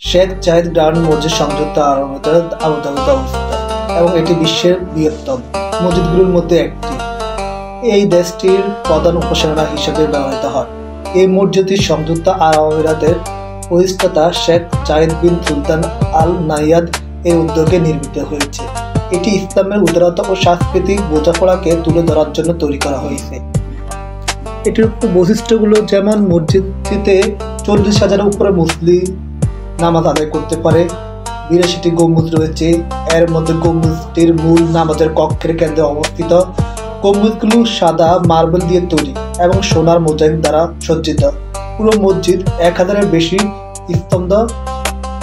শেখ জায়েদ grand মসজিদ সংযুক্ত আরব আমিরাতের আবুধাবিতে অবস্থিত এবং এটি বিশ্বের বৃহত্তম মসজিদগুলোর মধ্যে একটি। এই দেশটির প্রধান উপাসনা হিসেবে ব্যবহৃত হয়। এই মসজিদটি সংযুক্ত আরব আমিরাতের প্রতিষ্ঠাতা শেখ জায়েদ বিন সুলতান আল নাহয়ান এর উদ্যোগে নির্মিত হয়েছে। এটি ইসলামের উদারতা ও সাংস্কৃতিক বোঝাপড়াকে তুলে ধরার জন্য তৈরি করা হয়েছে। এটির বৈশিষ্ট্যগুলো যেমন মসজিদটিতে 40,000-এর উপরে মুসলিম নামাজ আদায় করতে পারে। 82টি গম্বুজ রয়েছে। এর মধ্যে গম্বুজটির মূল নামাজের কক্ষের কেন্দ্রে অবস্থিত। গম্বুজগুলো সাদা মার্বেল দিয়ে তৈরি এবং সোনার মোজাইক দ্বারা সজ্জিত। পুরো মসজিদ 1000-এর বেশি স্তম্ভ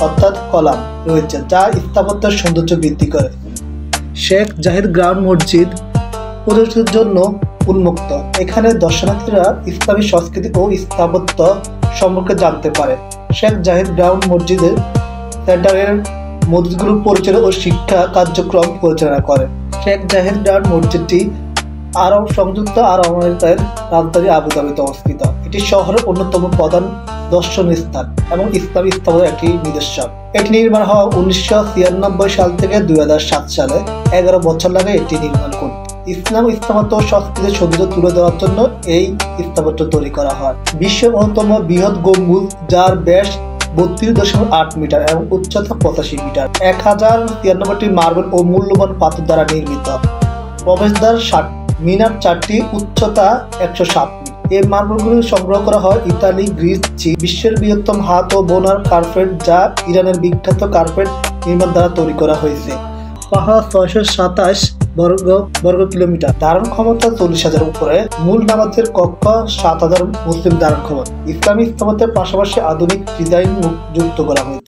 অর্থাৎ কলাম রয়েছে, যা স্থাপত্যের সৌন্দর্য বৃদ্ধি করে। শেখ জায়েদ গ্রান্ড মসজিদ পর্যটকদের জন্য উন্মুক্ত। এখানে দর্শনার্থীরা ইসলামী সংস্কৃতি ও স্থাপত্য সম্পর্কে জানতে পারে। শেখ জায়েদ গ্রান্ড মসজিদের সেন্টারের মসজিদগুলো পরিচালনা ও শিক্ষা কার্যক্রম পরিচালনা করে। শেখ জায়েদ গ্রান্ড মসজিদটি সংযুক্ত আরব আমিরাতের রাজধানী আবুধাবিতে অবস্থিত। এটি শহরের অন্যতম প্রধান দর্শনীয় স্থান এবং ইসলামী স্থাপত্যের একটি নিদর্শন। এটি নির্মাণ হওয়া 1996 সাল থেকে 2007 সালে 11 বছর লাগে এটি নির্মাণ করতে। ইসলাম স্থাপত্য ও সংস্কৃতির সৌন্দর্য তুলে ধরার জন্য এই স্থাপত্য তৈরি করা হয়। বিশ্বের অন্যতম বৃহৎ গম্বুজ, যার ব্যাস 32.8 মিটার এবং উচ্চতা 85 মিটার, 1093টি মার্বেল ও মূল্যবান পাথর দ্বারা নির্মিত। প্রবেশদ্বার 60, মিনার 4টি, উচ্চতা 107 মিটার। এই মার্বেলগুলো সংগ্রহ করা হয় ইতালি, গ্রিস, চীন। বিশ্বের বৃহত্তম হাত ও বোনার কার্পেট, যা ইরানের বিখ্যাত কার্পেট নির্মাণ দ্বারা তৈরি করা হয়েছে। পাহাড় 627 বর্গ কিলোমিটার, ধারণ ক্ষমতা 40,000-এর উপরে। মূল নামাজের কক্ষ 7,000 মুসলিম ধারণ ক্ষমতা। ইসলামী স্থাপত্যের পাশাপাশি আধুনিক ডিজাইন যুক্ত করা হয়েছে।